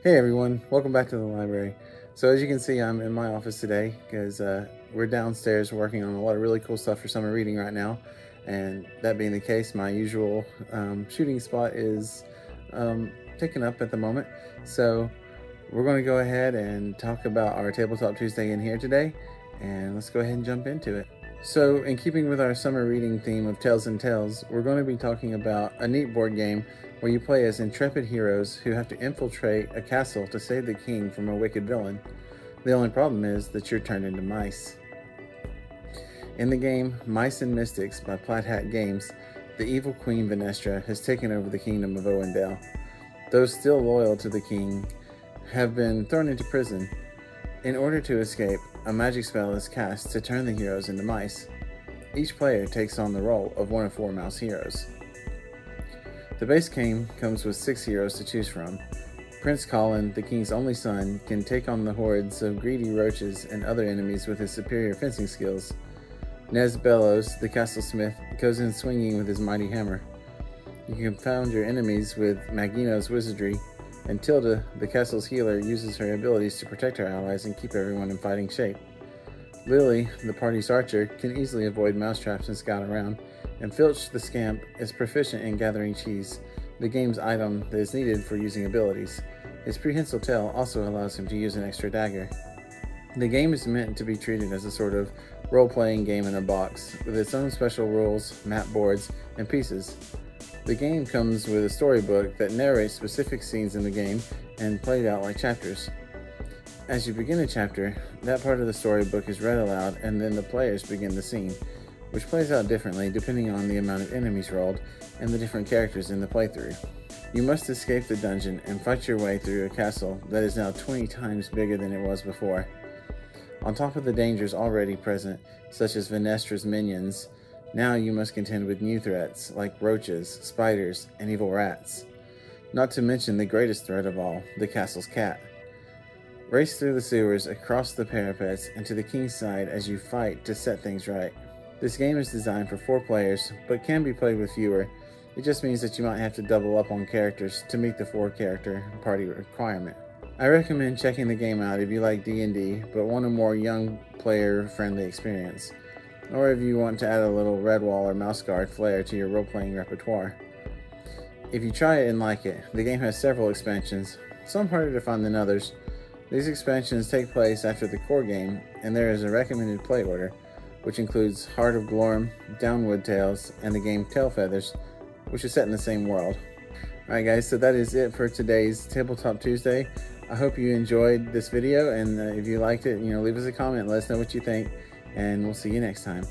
Hey everyone, welcome back to the library. So as you can see, I'm in my office today because we're downstairs working on a lot of really cool stuff for summer reading right now. And that being the case, my usual shooting spot is taken up at the moment. So we're going to go ahead and talk about our Tabletop Tuesday in here today. And let's go ahead and jump into it. So, in keeping with our summer reading theme of Tales and Tales, we're going to be talking about a neat board game where you play as intrepid heroes who have to infiltrate a castle to save the king from a wicked villain. The only problem is that you're turned into mice. In the game Mice and Mystics by Plaid Hat Games, the evil Queen Venestra has taken over the kingdom of Owendale. Those still loyal to the king have been thrown into prison. In order to escape, a magic spell is cast to turn the heroes into mice. Each player takes on the role of one of 4 mouse heroes. The base game comes with 6 heroes to choose from. Prince Colin, the king's only son, can take on the hordes of greedy roaches and other enemies with his superior fencing skills. Nez Bellows, the castle smith, goes in swinging with his mighty hammer. You can confound your enemies with Magino's wizardry, and Tilda, the castle's healer, uses her abilities to protect her allies and keep everyone in fighting shape. Lily, the party's archer, can easily avoid mousetraps and scout around, and Filch, the scamp, is proficient in gathering cheese, the game's item that is needed for using abilities. His prehensile tail also allows him to use an extra dagger. The game is meant to be treated as a sort of role-playing game in a box, with its own special rules, map boards, and pieces. The game comes with a storybook that narrates specific scenes in the game and played out like chapters. As you begin a chapter, that part of the storybook is read aloud and then the players begin the scene, which plays out differently depending on the amount of enemies rolled and the different characters in the playthrough. You must escape the dungeon and fight your way through a castle that is now 20 times bigger than it was before. On top of the dangers already present, such as Venestra's minions, now you must contend with new threats like roaches, spiders, and evil rats. Not to mention the greatest threat of all, the castle's cat. Race through the sewers, across the parapets, and to the king's side as you fight to set things right. This game is designed for 4 players, but can be played with fewer. It just means that you might have to double up on characters to meet the 4-character party requirement. I recommend checking the game out if you like D&D, but want a more young player-friendly experience, or if you want to add a little Redwall or Mouse Guard flair to your role-playing repertoire. If you try it and like it, the game has several expansions, some harder to find than others. These expansions take place after the core game, and there is a recommended play order, which includes Heart of Glorm, Downwood Tales, and the game Tailfeathers, which is set in the same world. Alright guys, so that is it for today's Tabletop Tuesday. I hope you enjoyed this video, and if you liked it, leave us a comment, let us know what you think, and we'll see you next time.